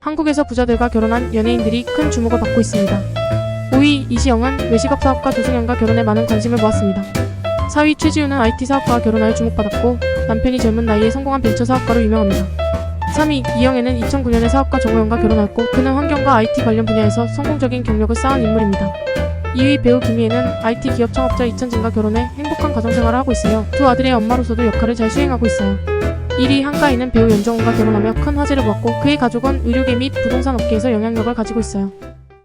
한국에서 부자들과 결혼한 연예인들이 큰 주목을 받고 있습니다. 5위 이시영은 외식업 사업가 조승연과 결혼에 많은 관심을 모았습니다. 4위 최지우는 IT 사업가와 결혼하여 주목받았고 남편이 젊은 나이에 성공한 벤처 사업가로 유명합니다. 3위 이영애는 2009년에 사업가 정호연과 결혼하였고 그는 환경과 IT 관련 분야에서 성공적인 경력을 쌓은 인물입니다. 2위 배우 김희애는 IT 기업 창업자 이찬진과 결혼해 행복한 가정생활을 하고 있으며 두 아들의 엄마로서도 역할을 잘 수행하고 있어요. 1위 한가인은 배우 연정훈과 결혼하며 큰 화제를 모았고 그의 가족은 의료계 및 부동산 업계에서 영향력을 가지고 있어요.